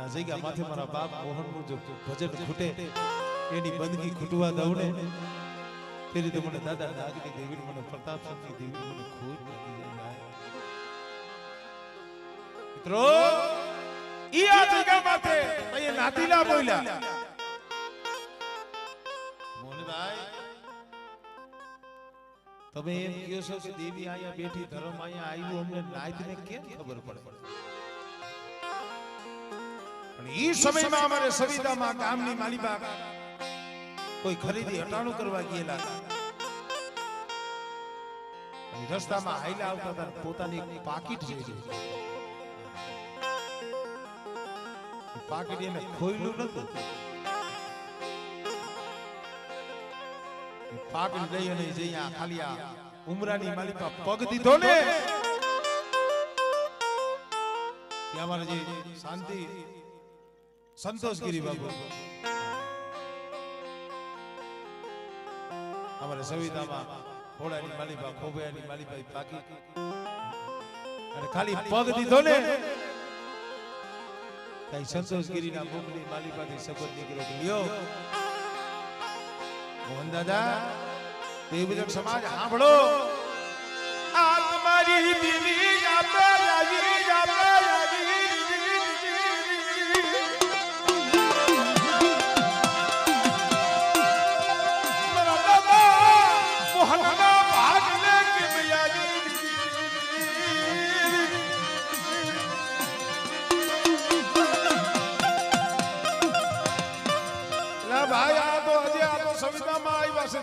જગ્યા માથે મારા બાપ મોહનનું જો ભજન ખૂટે એની બંદગી ખૂટવા દઉં ને તેરી તો મને દાદા નાગની દેવી મને પ્રતાપ સિંહની દેવી મને ખોટ લાગી જાય મિત્રો ઈ આ જગ્યા માથે અહીંયા નાતીલા બોલ્યા મોહનભાઈ તમે એમ કહો છો કે દેવી અહીંયા બેઠી ધર્મ અહીંયા આવ્યું અમને નાયતને કેમ ખબર પડે પણ ઈ સમયમાં અમારે સવિતામાં ગામની માલીબા કોઈ ખરીદી હટાણું કરવા ગયેલા અને રસ્તામાં હાઈલા આવતા હતા પોતાની એક પાકીટ જોઈ પાકીટ એને ખોયલું નતું પાકીટ લઈ અને જઈ ખાલી આ ઉમરાની માલિકા પગ દીધો ને કે અમારે જે શાંતિ સંતોષગીરી બાબુ અમારે સવિતામાં ઘોડાની માલિકા ખોબયાની માલિકા પાકી અને ખાલી પગ દીધો ને કઈ સંતોષગીરીના મુખની માલિકાથી શબ્દ નીકળ્યો લ્યો મોહન દાદા દેવજન સમાજ સાંભળો આ તમારી દેવી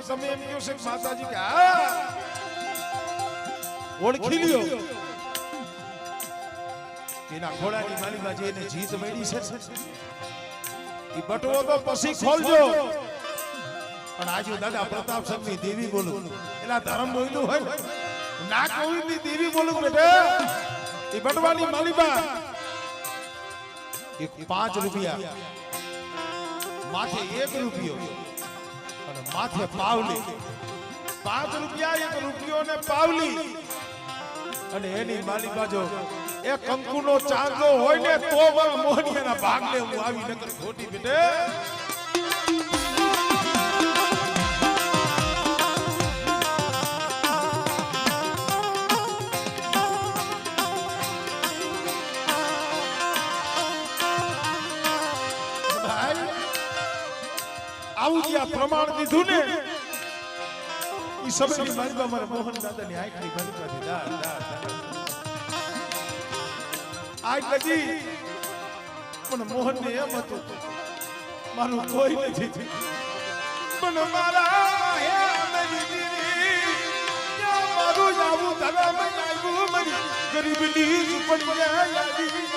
તમે એમ કહો છો કે માતાજી કે ઓળખી લ્યો એના ઘોડાની માલિકા જે એને જીત મળી છે એ બટવો તો પછી ખોલજો પણ આજુ દાદા પ્રતાપ સિંહની દેવી બોલું એલા ધર્મ બોલ્યું હોય ના કોઈની દેવી બોલું બેટા એ બટવાની માલિકા એક 5 રૂપિયા માથે 1 રૂપિયો અને માથે પાવલી 5 રૂપિયા 1 રૂપિયો ને પાવલી અને એની માલિકા જો એક કંકુનો ચાંદલો હોય ને તો મોહનિયાના ભાગને હું આવી નકર ખોટી બેટે આવું જે પ્રમાણ દીધું ને ઈ સમયની માલિકા મારા મોહન દાદાની આંખની માલિકાથી દાર આજ લગી પણ મોહનને એમ હતું મારું કોઈ નથી પણ મારા હે મારી દીદી મારું જાવું ધરમ આવ્યું મારી ગરીબની ઝૂંપડિયા લાગી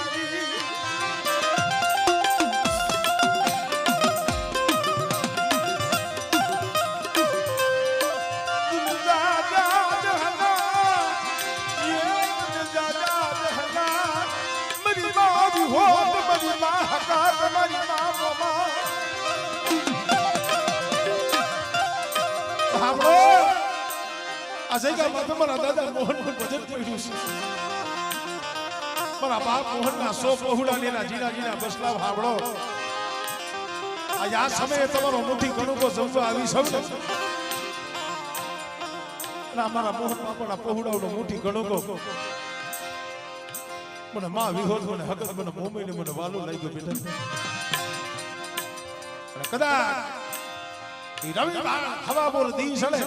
તમારા દાદા મોહન નું ભજન કર્યું છે મારા બાપ મોહન ના 100 પહોળા લેલા જીના જીના બસલા સાંભળો આજ આ સમયે તમારો મુઠ્ઠી કણુકો સમજો આવી સૌને ના મારા મોહન બાપાના પહોળાનો મુઠ્ઠી કણુકો મને માં વિહોર મને હકત મને મોમીને મને વાલું લાગ્યો બેટા અને કદાચ ઈ રવિ હવા બોલ દી સળે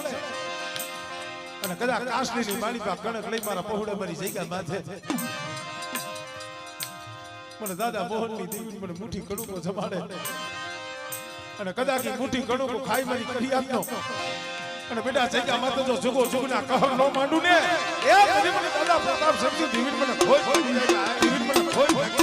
અને કદાચ કાસલીની માલિકા કણક લઈ મારા પહોળા મારી જગ્યા માથે મને દાદા મોહનની દેવી મને મુઠ્ઠી કણુકો જમાડે અને કદાચ મુઠ્ઠી કણુકો ખાઈ મારી કરી આપનો અને બેટા જગ્યા માથે જો જુગો જુગના કહર નો માંડું ને એ પછી મને દાદા પ્રતાપ સિંહ દેવી મને ખોઈ જાય દેવી મને ખોઈ જાય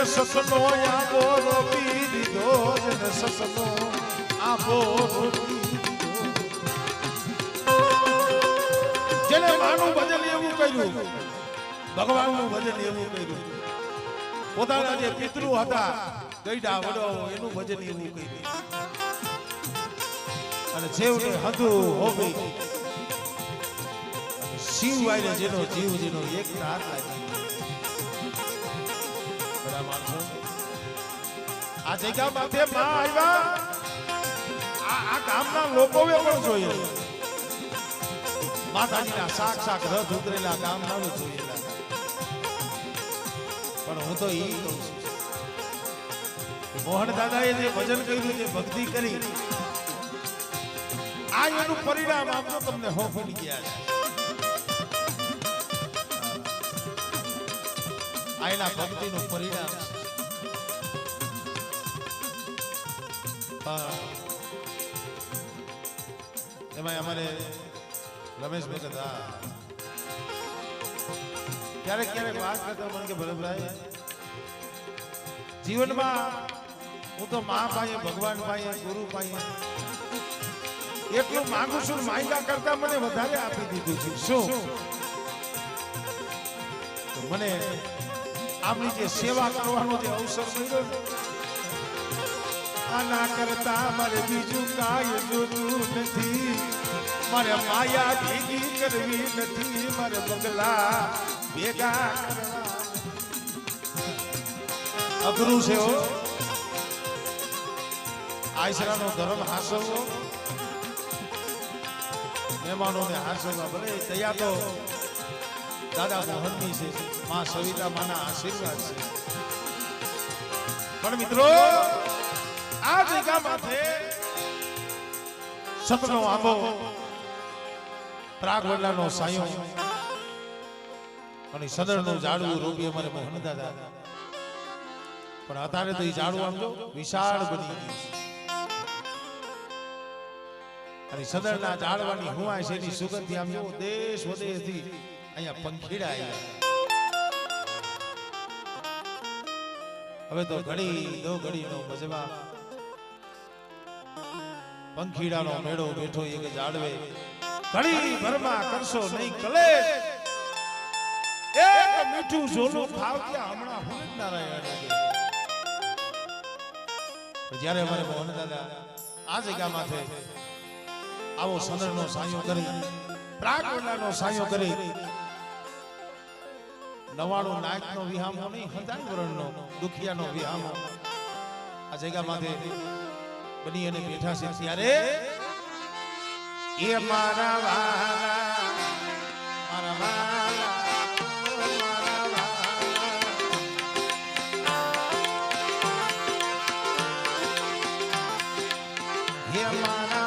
સસનો યા બોલો પી દીધો જન સસનો આપો જેને માનું ભજન એવું કર્યું ભગવાનનું ભજન એવું કર્યું પોતાના જે પિતૃ હતા ગઈડા વડો એનું ભજન એવું કર્યું અને છેવટે હતું હોબી શિવ વાયને જેનો જીવ જેનો એક રાત લાગી બડા માણસો આ જગ્યા માથે માં આવ્યા આ ગામના લોકોએ પણ જોયું માતાજીના સાક્ષાત રથ ઉતરેલા ગામના જોયેલા પણ હું તો ઈ કહું છું મોહન દાદાએ જે ભજન કર્યું જે ભક્તિ કરી આ એનું પરિણામ આપજો તમને હો પડી ગયા છે આ એના ભક્તિનું પરિણામ એમાં અમારે રમેશભાઈ કહેતા ક્યારેક ક્યારેક વાત કરતા મને કે ભરતભાઈ જીવનમાં હું તો મા પાસે ભગવાન પાસે ગુરુ પાસે એટલું માંગુ છું માંગ્યા કરતા મને વધારે આપી દીધું છે શું તો મને આપણી જે સેવા કરવાનો જે અવસર મળ્યો આના કરતા મારે બીજું કાંઈ જોતું નથી મારે માયા ભેગી કરવી નથી મારે બગલા ભેગા કરવા અઘરું છે હો આશરાનો ધર્મ હાસવવો મહેમાનોને હાસવવા ભલે દયા તો દાદા મોહનની છે માં સવિતા માના આશીર્વાદ છે પણ મિત્રો આ જગ્યા માથે સતનો આંબો પ્રાગવડલાનો સાયો અને સદરનું ઝાડવું રોપી અમારે મોહન દાદા પણ અત્યારે તો એ ઝાડવું આમ જો વિશાળ બની ગયું છે અને સદરના ઝાડવાની હુંવાય છે એની સુગંધી આમ જો દેશ વિદેશથી અહીંયા પંખીડા આવ્યા હવે તો ઘડીનો મજમાં પંખીડાનો મેળો બેઠો એક ઝાડવે ઘડી ભરમાં કરશો નહીં કલેશ એક મીઠું ઝોલું ખાવ ત્યાં હમણાં હું નારાયણ જ્યારે અમારે મોહન દાદા આ જગ્યા માથે આવો સદરનો સાયો કરી પ્રાગવડલાનો સાયો કરી 99 નાયકનો વિહામો નહીં 1000 વરણનો દુખિયાનો વિહામો આ જગ્યા માથે બની અને બેઠા છે ત્યારે એ મારા વાલા મારા વાલા હે મારા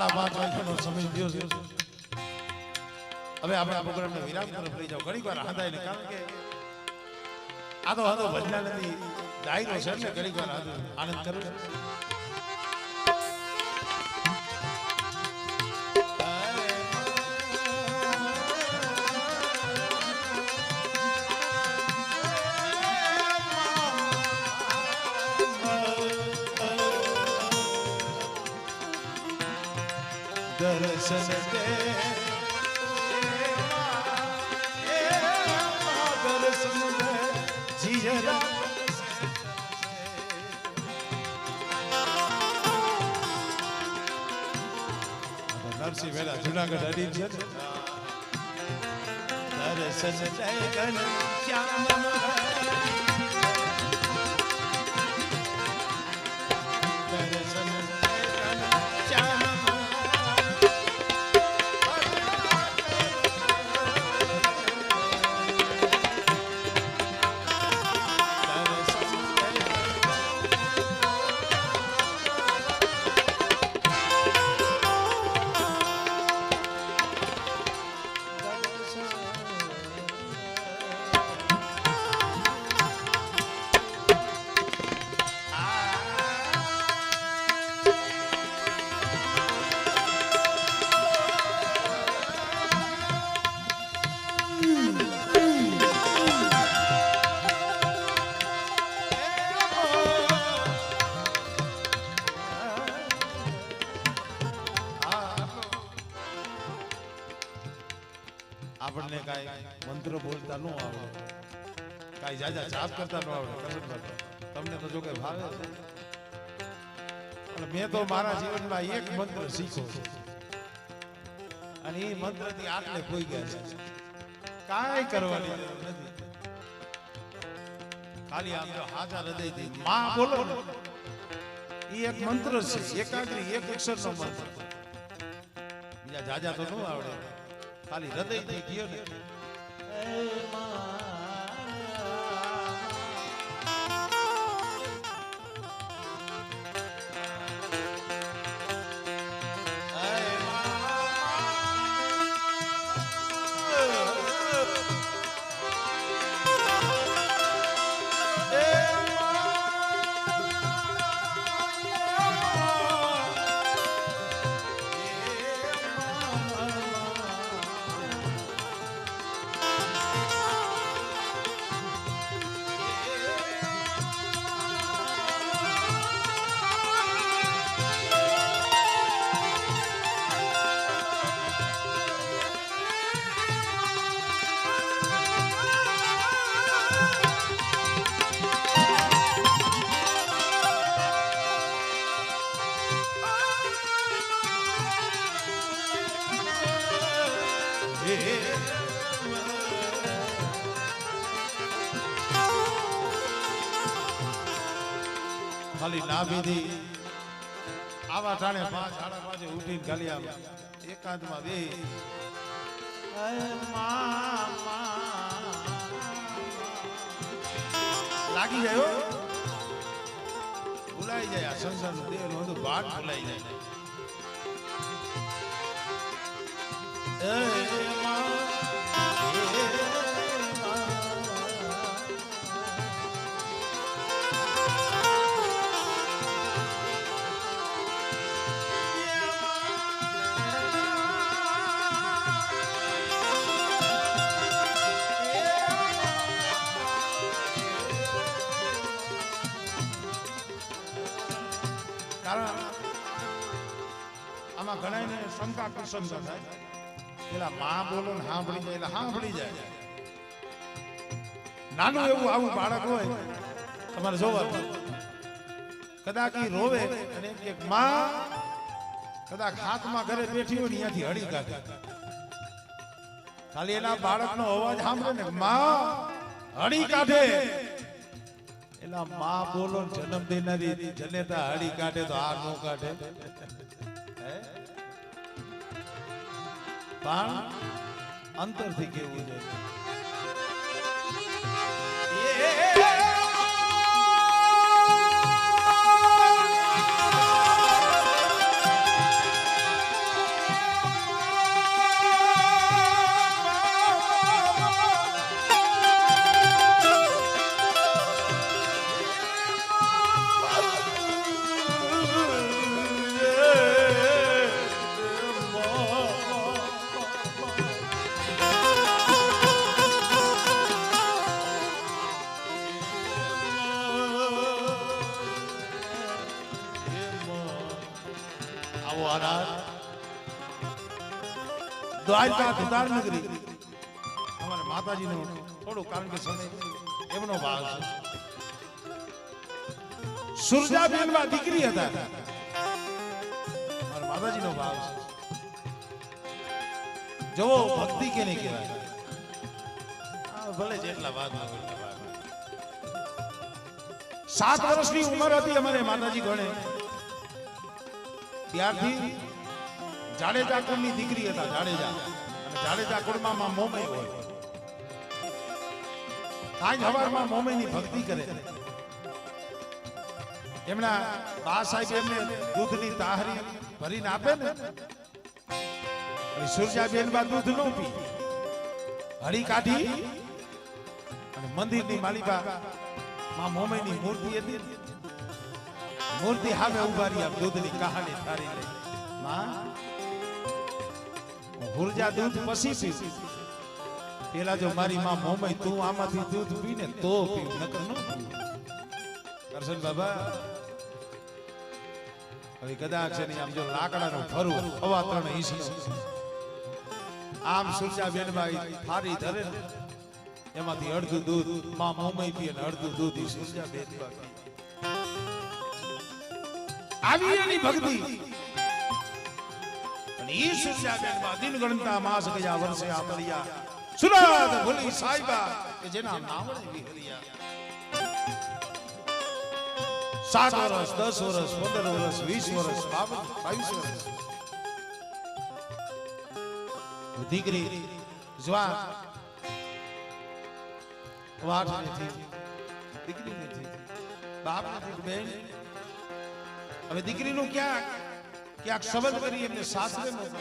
5:30 વાગ્યાનો સમય થયો છે. હવે આપણે આ પ્રોગ્રામને વિરામ તરફ લઈ જાવ. ઘણી વાર હાંધાઈને કારણ કે આ તો ભજનાનંદી ડાયરો છે એટલે ઘણી વાર આનંદ કરું છું. દર્શન દે દર્શન દે જીજરા નરસિંહ વેલા જુનાગઢ અડી છે. દર્શન દે ગણ શ્યામ આપણને કાંઈ મંત્ર બોલતા ન આવડે, કાંઈ જાજા જાપ કરતા ન આવડે. તમને તો જો કે ભાવે છે. મેં તો મારા જીવનમાં એક મંત્ર શીખ્યો છે અને એ મંત્રથી આટલે કોઈ ગયા છે. કાંઈ કરવાની જરૂર નથી. ખાલી આમ જો હાજા હૃદયથી માં બોલો ને, એ એક મંત્ર છે. એકાગ્રી એક અક્ષરનો મંત્ર. બીજા જાજા તો ન આવડે. ખાલી હૃદયથી કયો ને ખાલી ના બીધી આવા ટાણે 5:30 ઉઠીને ખાલી આમ એકાંતમાં બે લાગી જાય, ભૂલાઈ જાય. આ સંસારનું દેહનું બધું ભાગ ભૂલાઈ જાય. કારણ આમાં ઘણાને શંકા કુશંકા થાય. પેલા માં બોલો ને સાંભળી જાય એટલે સાંભળી જાય. નાનું એવું આવું બાળક હોય તમારે જોવાનું, કદાચ ઈ રોવે અને એક માં કદાચ હાથમાં ઘરે બેઠી હોય ને ત્યાંથી હળી કાઢે. ખાલી એના બાળકનો અવાજ સાંભળે ને માં હળી કાઢે. એલા માં બોલો જન્મ દેનારી જનેતા હળી કાઢે તો આ નો કાઢે. પણ અંતરથી કેવું છે. આવો આરાધ દ્વારકા ધુતાર નગરી અમારે માતાજીનું થોડું કારણ કે સમય એમનો ભાવ છે સુરજાબેનમાં દીકરી હતા અમારા માતાજીનો ભાવ છે જોવો ભક્તિ કેને કહેવાય ભલે જેટલા વાત ના હોય 7 વર્ષની ઉંમર હતી અમારે માતાજી ગણે ત્યારથી જાડેજા કુળની દીકરી હતા જાડેજા અને જાડેજા કુળમાં મોમય હોય આજ હવારમાં મોમયની ભક્તિ કરે એમના બા સાહેબ એમને દૂધની તાહરી ભરીને આપે ને સુરજાબેન બા દૂધ નો પી હળી કાઢી અને મંદિરની માલિકા માં મોમયની મૂર્તિ હતી મૂર્તિ સામે ઉભા રહ્યા દૂધની કહાની તારી લઈ માં હુરજા દૂધ પછી પી પેલા જો મારી માં મોમય તું આમાંથી દૂધ પીને તો પી નકર નો પી કરશન બાબા હવે કદાચ છે આમ જો લાકડાનું ફરું હવા 3 ઇંચ આમ સુરજાબેન બાઈ થારી ધરે એમાંથી અડધું દૂધ માં મોમય પી અને અડધું દૂધ સુરજાબેન બાઈ આવી એની ભક્તિ અને ઈ સુરજાબેન માં દિન ગણતા માસ ગયા વર્ષે આતરિયા સુરાદ ભોલી સાઈબા કે જેના નામણે વિહરિયા 7 વર્ષ 10 વર્ષ 15 વર્ષ 20 વર્ષ 22 વર્ષ દીકરી જવાન વાત નથી દીકરી નથી બાપ નથી બેન હવે દીકરીનું ક્યાંક શબ્દ કરી એમને સાસરે મોકલો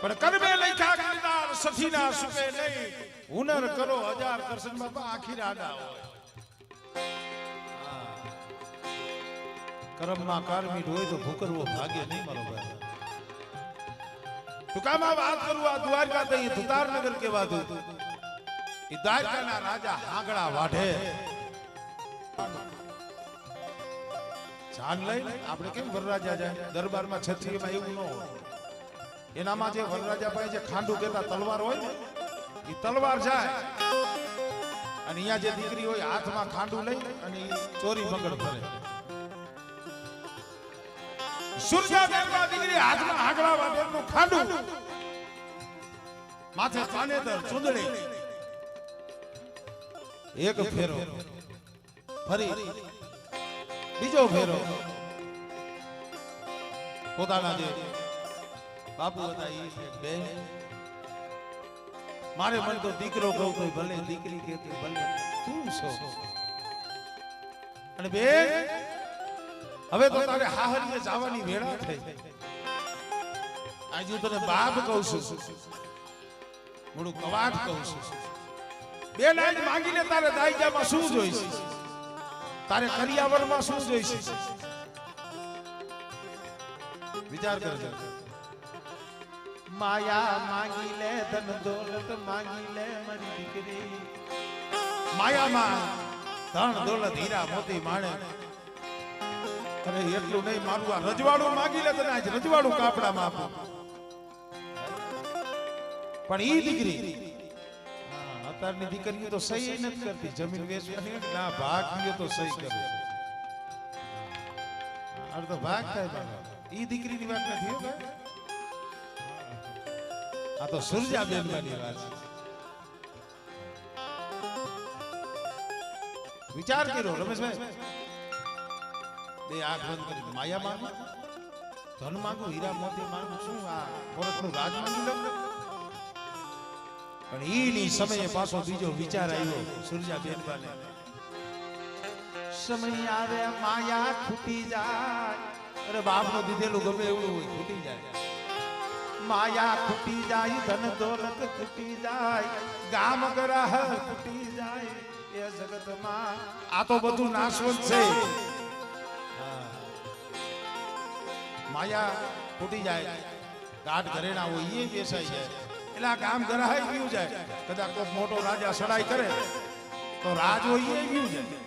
પણ કરમે લખ્યા કીદાર સખીના સુકે નહીં હુનર કરો 1000 કરશન બાપા આખી રાડા હોય કરમમાં કારમીટ હોય તો ભૂકરવો ભાગ્ય નહીં મારો ભાઈ ટૂંકામાં વાત કરું આ દ્વારકા તો એ ધુતારનગર કહેવાતું એ દ્વારકાના રાજા હાંગડા વાઢે જાન લઈને આપણે કેમ વરરાજા જાય દરબારમાં છત્રીમાં એવું ન હોય એનામાં જે વરરાજા પાસે જે ખાંડું કેતા તલવાર હોય ને એ તલવાર જાય અને અહીંયા જે દીકરી હોય હાથમાં ખાંડું લઈ અને ચોરી મંગળ કરે સુરજાબેનમાં દીકરી હાથમાં હાંગડા વાઢેનું ખાંડું માથે પાનેતર ચૂંદડી એક ફેરો ફરી બીજો ફેરો પોતાના જે બાપુ હતા એ બે મારે મન તો દીકરો કહું તો ભલે દીકરી કહેતી ભલે તું છો અને બે હવે તો તારે હાહરીએ જવાની વેળા થઈ આજે તને બાપ કહું છું મોડું કવાટ કહું છું બે લાઈન માંગીને તારે દાયજામાં શું જોઈશે તારે કરિયાવરમાં શું જોઈશે વિચાર કરજો માયા માંગી લે ધન દોલત માંગી લે મારી દીકરી માયામાં ધન દોલત હીરા મોતી માણે અરે એટલું નહીં મારું આ રજવાડું માંગી લે તને આજ રજવાડું કાપડામાં આપું પણ ઈ દીકરી અત્યારની દીકરીઓ તો સહી નથી કરતી જમીન વેચવાની ના ભાગ દીયો તો સહી કરે અર્ધ ભાગ થાય ઈ દીકરીની વાત નથી હો ભાઈ આ તો સુરજાબેન ની વાત છે વિચાર કર્યો રમેશભાઈ બે આંખ બંધ કરી માયા માંગુ ધન માંગુ હીરા મોતી માંગુ શું આ ભરતનું રાજ માંગી લઉં પણ ઈની સમયે પાછો બીજો વિચાર આવ્યો સુરજાબેન બાને સમય આવે માયા ખૂટી જાય અરે બાપનું દીધેલું ગમે એવું હોય ખૂટી જાય માયા ખૂટી જાય ધન દોલત ખૂટી જાય ગામ ગરાહ ખૂટી જાય એ જગતમાં આ તો બધું નાશવંત છે માયા ખૂટી જાય ગાઢ ઘરેણા હોય એ બેસાઈ જાય એટલે આ ગામ ગરાહાઈ ગયું જાય કદાચ કોઈ મોટો રાજા સડાઈ કરે તો રાજ હોય એ ગયું જાય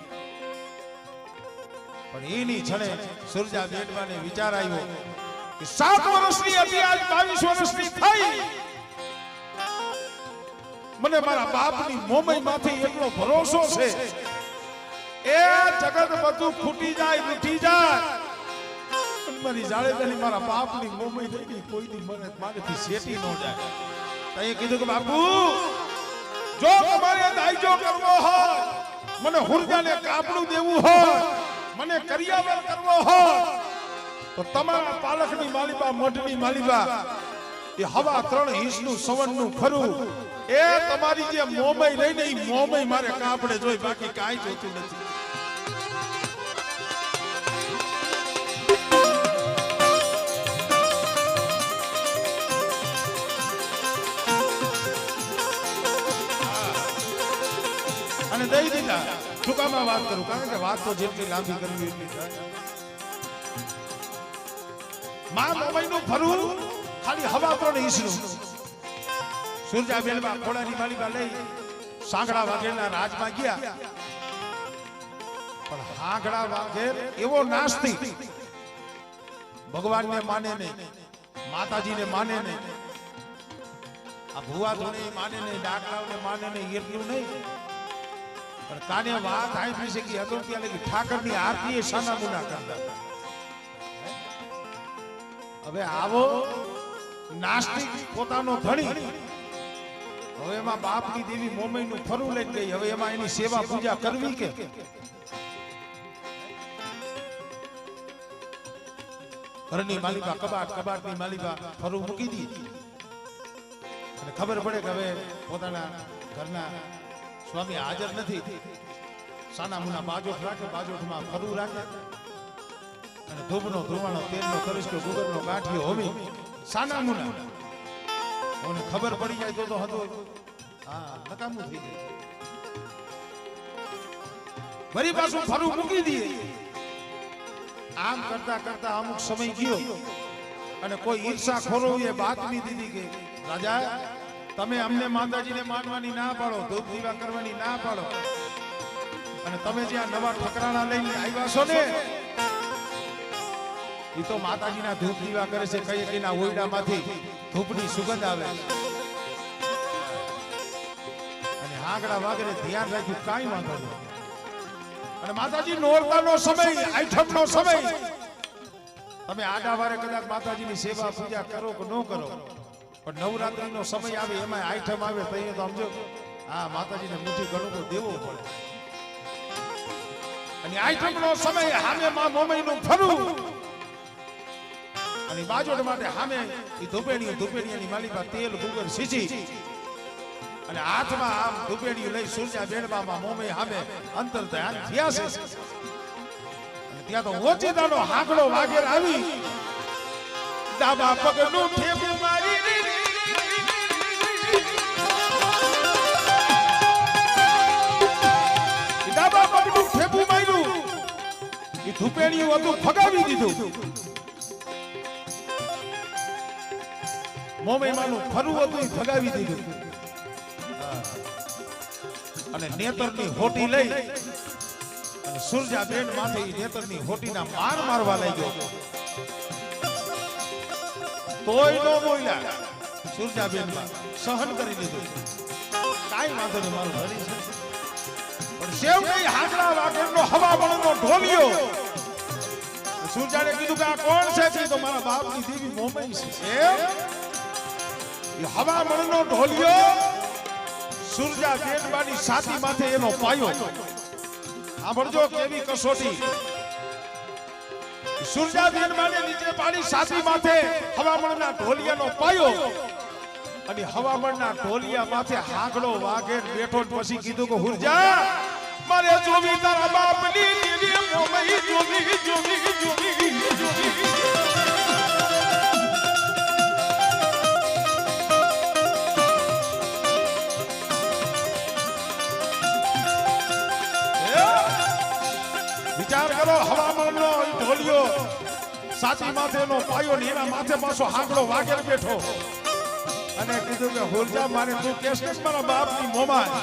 પણ એની છણે સુરજા બેનબાને વિચાર આવ્યો કે 7 વર્ષની હતી આજ 22 વર્ષની થઈ. મને મારા બાપની મોમઈમાંથી એટલો ભરોસો છે એ જગત બધું ખૂટી જાય લૂટી જાય મારી જાળેદાની મારા બાપની મોમઈ નહીં કોઈની મને મારેથી શેટી ન જાય. તઈએ કીધું કે બાપુ જો તમારે દાયજો કરવો હોય મને હુરજાને કાપડું દેવું હોય મને કરિયાવર કરવો હોય તો તમારા પાલખની માલિબા મઢની માલિબા એ હવા 3 ઇંચનું સવનનું ખરું એ તમારી જે મોમઈ લઈને ઈ મોમઈ મારે કાપડે જોઈ બાકી કાઈ જોતું નથી. અને દઈ દીધા. ટૂંકામાં વાત કરું કારણ કે વાત તો જેટલી લાંબી કરવી એટલી થાય. માં મોમઈનું ફરવું ખાલી હવા 3 ઇંચનું. સુરજા બેનબા ખોડાની માલિબા લઈ સાંગડા વાઘેરના રાજમાં ગયા. પણ સાંગડા વાઘેર એવો નાસ્તિક ભગવાનને માને નહીં માતાજીને માને નહીં આ ભુવા ધોને માને નહીં ડાકરાઓને માને નહીં એટલું નહીં પણ કાને વાત આવી છે કે હતો ત્યાં લગી ઠાકરની આરતી એ સાના મુના કરતા. હવે આવો નાસ્તિક પોતાનો ધણી હવે એમાં બાપની દેવી મોમઈનું ફરું લઈને ગઈ. હવે એમાં એની સેવા પૂજા કરવી કે ઘરની માલિકા કબાટની માલિકા ફરું મૂકી દીધી અને ખબર પડે કે હવે પોતાના ઘરના સ્વામી હાજર નથી. સાના મુના બાજોઠ રાખે બાજોઠમાં ફરું રાખે અને ધૂપનો ધ્રુવાણો તેલનો તરસ્યો ગુગરનો ગાંઠિયો હોમી સાના મુના ઓને ખબર પડી જાય તો હતો હા નકામું થઈ જાય. વળી પાછું ફરું મૂકી દઈએ. આમ કરતા કરતા અમુક સમય ગયો અને કોઈ ઈર્ષા ખોરો એ બાતમી દીધી કે રાજા તમે અમને માતાજીને માનવાની ના પાડો ધૂપ દીવા કરવાની ના પાડો અને તમે જે આ નવા ઠકરાણા લઈને આવ્યા છો ને એ તો માતાજીના ધૂપ દીવા કરે છે કઈ કઈના ઓયડામાંથી ધૂપની સુગંધ આવે અને હાગડા વાગરે ધ્યાન રાખ્યું કાઈ વાંધો નહીં. અને માતાજી નોરતાનો સમય આઈટમનો સમય તમે આડા વારે કદાચ માતાજીની સેવા પૂજા કરો કે ન કરો પણ નવરાત્રીનો સમય આવે એમાં આઈટમ આવે તો એ તો સમજો હા માતાજીને મુઠ્ઠી ઘણું તો દેવો પડે. અને આઈટમનો સમય સામે માં મોમઈનું ફરવું અને બાજોડ માટે સામે એ ધૂપેણીની માલિકા તેલ ગુગર સીચી અને હાથમાં આમ ધૂપેણી લઈ સુરજા બેનબામાં મોમઈ સામે અંતર ધ્યાન થયા છે. અને ત્યાં તો ઓચિતાનો હાકડો વાગેર આવી ડાબા પગનું ઠેપું મારી ડાબા પગનું ઠેપું માર્યું એ ધૂપેણીયું હતું ફગાવી દીધું. મોમઈમાનું ફરવું હતું ફગાવી દીધું અને નેતરની હોટી લઈ અને સુરજા બેન માથે નેતરની હોટીના માર મારવા લાગ્યો. તોય નો બોલ્યા. સુરજા બેન સહન કરી લીધું કાઈ વાંધો નહીં મારું ધણી છે. પણ સેવ કઈ હાકડા વાગરનો હવામણનો ઢોલિયો સુરજાને કીધું કે આ કોણ છે કે તો મારા બાપની દેવી મોમઈ છે. હવામણનો ઢોલિયો સુરજા બેનબાની છાતી માથે એનો પાયો સાંભળજો કેવી કસોટી. સુરજા બેનબાને નીચે પાડી છાતી માથે હવામણના ઢોલિયાનો પાયો અને હવામણના ઢોલિયા માથે હાગડો વાગેર બેઠો પછી કીધું કે હુરજા મારે જોવી તારા બાપની દેવી મોમઈ જોવી જોવી જોવી જોવી. વિચાર કરો હવામાનનો ઢોલિયો સાચી માથેનો પાયો ને એના માથે પાછો હાંકડો વાગેર બેઠો અને કીધું કે હુરજા મારે તું કેસ કે મારા બાપની મોમાય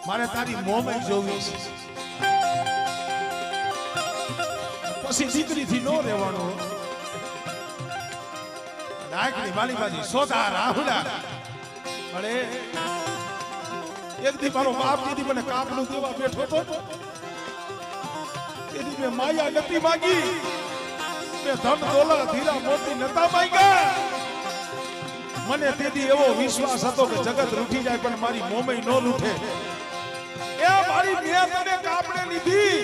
મારે તારી મોમઈ જોવી છે. પછી દીકરીથી નો રહેવાનું. નાયકની માલીબાજી સોદા રાહુલા અરે એક દી મારો બાપ દીદી મને કાપડું દેવા બેઠો હતો. તેથી મેં માયા નથી માંગી, મેં ધન દોલત હીરા મોતી નતા માંગ્યા. મને તેથી એવો વિશ્વાસ હતો કે જગત રૂઠી જાય પણ મારી મોમઈ નો રૂઠે. એ મારી મેં તને કાપડે લીધી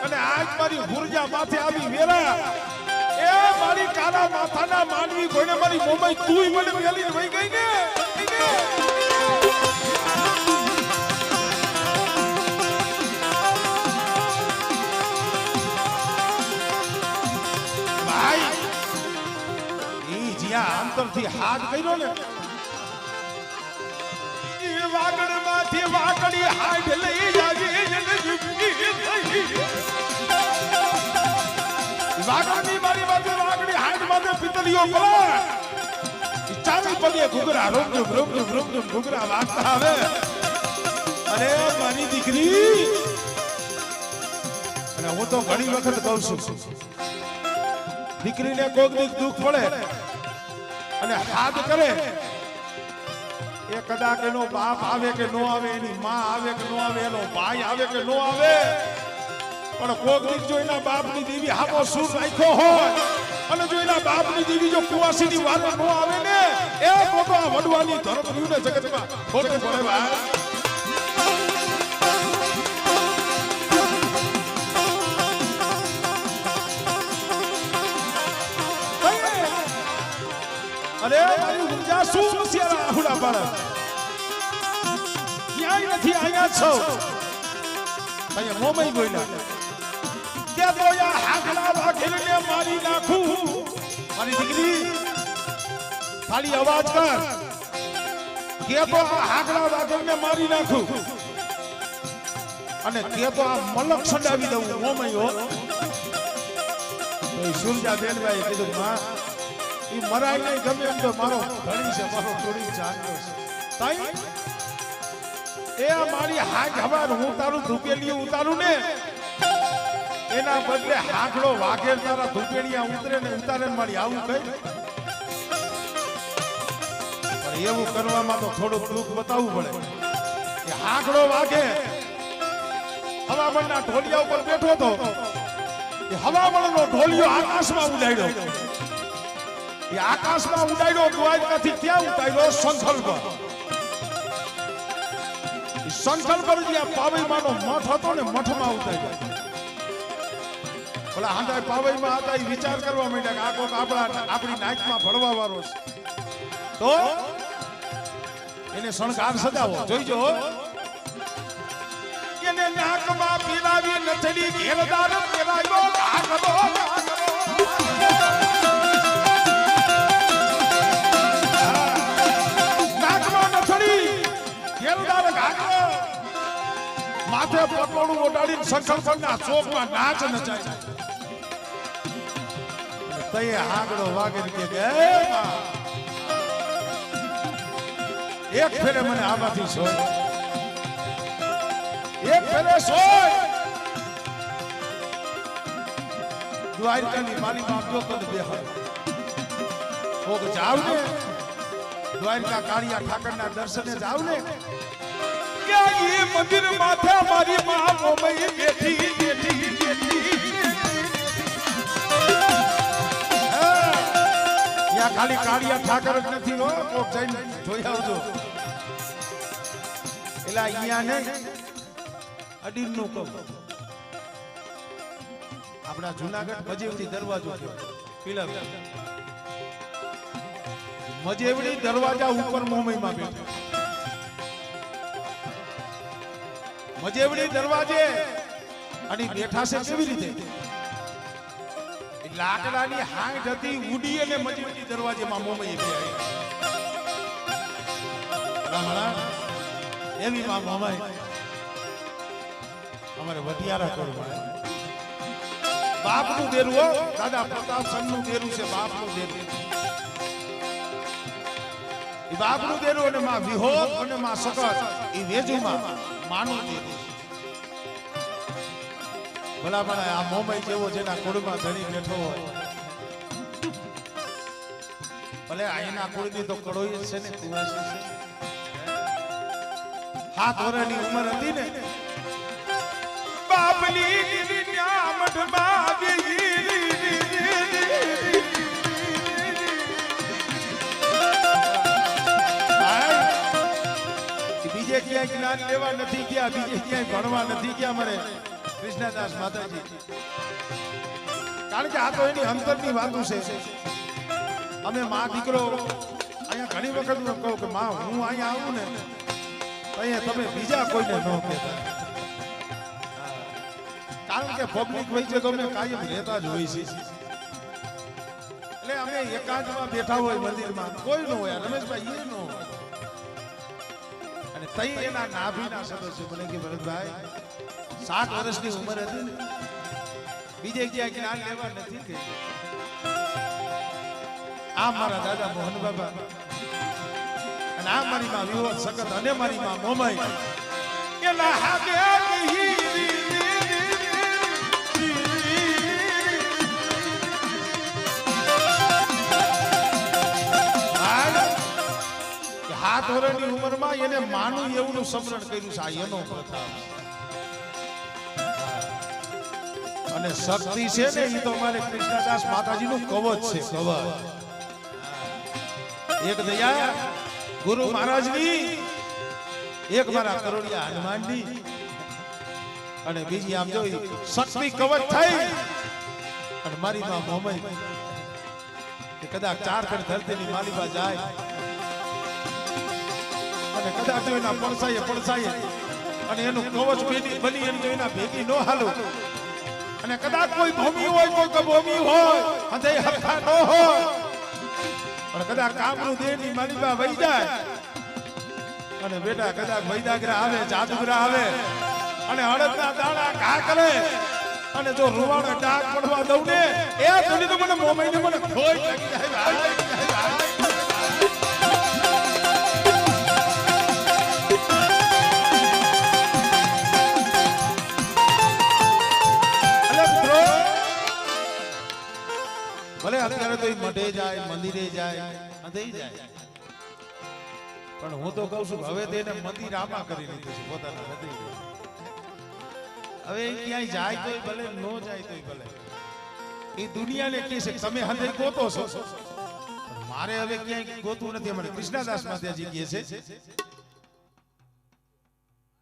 અને આજ મારી ગુરજા માથે આવી વેરા. એ મારી કાના માથાના માનવી કોઈને મારી મોમઈ તુંય મને મેલીને વઈ ગઈ ને. ભાઈ ઈ જ્યાં અંતરથી હાથ કર્યો ને એ વાગડ માંથી વાગડી હાથ લઈ આવી વાગડની મારી બાજુ વાગડી હાથ માંથી પિતળીઓ પલા ચાવી પગે ઘુઘરા રૂમ રૂમ ઘુઘરા વાગતા આવે. અરે મારી દીકરી, અને હું તો ઘણી વખત કહું છું દીકરીને કોઈક દુઃખ પડે અને હાથ કરે એ કદાચ એનો બાપ આવે કે નો આવે, એની માં આવે કે નો આવે, એનો ભાઈ આવે કે નો આવે, પણ કોઈક દીક જો એના બાપની દેવી હામો સુર રાખ્યો હોય અને જો એના બાપની દેવી જો કુવાસીની વારે નો આવે ને એ તો આ વડવાની ધર્મ રહ્યું ને જગતમાં ખોટું પડે ભાઈ. અરે મારી ગુંજા શું સિયારા આહુડા પાડે ક્યાંય નથી, અહીંયા છો અહીંયા મોમઈ બોલ્યા કે તો યા હાકડા વાઘેલને મારી નાખું. મારી દીકરી ખાલી અવાજ કર કે તો આ હાકડા વાઘેલને મારી નાખું અને કે તો આ મલક છંડાવી દઉં મોમઈ હો. તો સુરજા બેનભાઈ કીધું માં ઈ મરાય નહીં ગમે એમ તો મારો ધણી છે, મારો થોડી જાણ્યો છે. તાઈ એ મારી હાથ હવાર હું તારું ધૂપેલી ઉતારું ને એના બદલે હાકડો વાઘેર તારા ધૂપેલિયા ઉતરે ને ઉતારે ને મારી આવું કઈ. પણ એવું કરવામાં તો થોડુંક દુઃખ બતાવવું પડે કે હાકડો વાઘે હવામણના ઢોલિયા ઉપર બેઠો હતો, એ હવામણનો ઢોલિયો આકાશમાં ઉડાડ્યો. એ આકાશમાં ઉડાડ્યો દ્વારકાથી ક્યાં ઉતાર્યો? સંથલ પર. સંથલ પર જ્યાં પાવઈમાંનો મઠ હતો ને મઠમાં ઉતાર્યો. ઓલા હાંડા પાવઈમાં હતા એ વિચાર કરવા માંડ્યા કે આ કોક આપણી નાચમાં ભળવા વાળો છે, તો એને શણગાર સજાવો. જોઈજો એને નાકમાં પીરાવી નથડી ઘેરદાર પેરાયો આગળો માથે પટોળું ઓડાડીને શંકરના ચોકમાં નાચ નચાય. તઈએ હાગડો વાગે કે એક ફેરે મને આમાંથી સોય, એક ફેરે સોય. દ્વારકાની મારી બાપ જો તને બેહાય કોક જાવ ને દ્વારકા કાળિયા ઠાકરના દર્શને જાવ ને કે એ મંદિર માથે મારી માં મોમઈ બેઠી બેઠી યા ખાલી કાળિયા ઠાકર જ નથી હો, કોક જઈને જોઈ આવજો. એલા અહીંયા ને અડીરનું કહું આપણા જુનાગઢ મજેવડી દરવાજો થયો પેલા મજેવડી દરવાજા ઉપર મોમઈમાં બેઠો. મજેવડી દરવાજે અને બેઠા છે કેવી રીતે? લાકડાની હાંઠ હતી ઉડી અને મજેવડી દરવાજેમાં મોમઈ ગયા. એવી માં મોમઈ અમારે વટિયારા કરવા બાપનું દેરું હો, દાદા પ્રતાપ સંઘનું દેરું છે, બાપનું દેરું. એ બાપનું દેરું અને માં વિહોર અને માં સકર એ વેજુમાં માનું દેરું. ભલા મને આ મોમાઈ જેવો જેના કુળમાં ધણી બેઠો હોય ભલે અહીંના કુળની તો કડોઈ જ છે ને કુવાસી છે 7 વર્ષની ઉંમર હતી ને બાપની નિર્યા મઠમાં બીજે ક્યાંય જ્ઞાન લેવા નથી ગયા બીજે ક્યાંય ભણવા નથી ગયા મને કૃષ્ણદાસ માતાજી કારણ કે આ તો એની અંતરની વાતો છે અમે માં દીકરો અહીંયા ઘણી વખત હું કહું કે માં હું અહીંયા આવું ને અહીંયા તમે બીજા કોઈને ન કહેતા કારણ કે પબ્લિક હોય છે તો અમે કાયમ રહેતા જ હોય છે એટલે અમે એકાંતમાં બેઠા હોય મંદિરમાં કોઈ ન હોય રમેશભાઈ એ ન હોય અને તઈ એના નાભીના સદસ્ય મને કે ભરતભાઈ 7 વર્ષની ઉંમર હતી ને બીજે ક્યાંય જ્ઞાન લેવા નથી ગઈ આ મારા દાદા મોહન બાબા અને આ મારી માં વિહોત સખત અને મારી માં મોમાઈ એલા હાગે હાથ વર્ષની ઉંમરમાં એને માનું એવું સમરણ કર્યું છે આ એનો પ્રથા અને શક્તિ છે ને એ તો અમારે કૃષ્ણદાસ માતાજીનું કવચ છે કવચ એક દયા ગુરુ મહારાજની એક મારા કરોડિયા હનુમાનની અને બીજી આમ જોઈ શક્તિ કવચ થઈ અને મારી માં મોમાઈ કે કદાચ 4 કણ ધરતીની માલિકા જાય અને કદાચ એના પડસાય અને એનું કવચ બની એની એના ભેગી નો હાલો અને કદાચ કોઈ ભૂમિ હોય કોઈ કબોમી હોય અને હરખા નો હોય અને કદાચ કામનું દેની માલિકા વહી જાય અને બેટા કદાચ વૈદાગ્રા આવે જાદુગ્રા આવે અને હળદના દાણા ઘા કરે અને જો રૂવાડો ડાક પડવા દઉં ને એ થોડી તો મને મોમાઈને મને ખોઈ લાગી જાય ભલે અત્યારે તો મઢે જાય મંદિરે જાય અંધે જાય પણ હું તો કહું છું હવે તેને મંદિર આમાં કરી લીધું છે પોતાના હૃદય હવે ક્યાંય જાય તોય ભલે નો જાય તોય ભલે એ દુનિયાને કહે છે તમે હંધે ગોતો છો મારે હવે ક્યાંય ગોતું નથી અમારે કૃષ્ણદાસ માતાજી કહે છે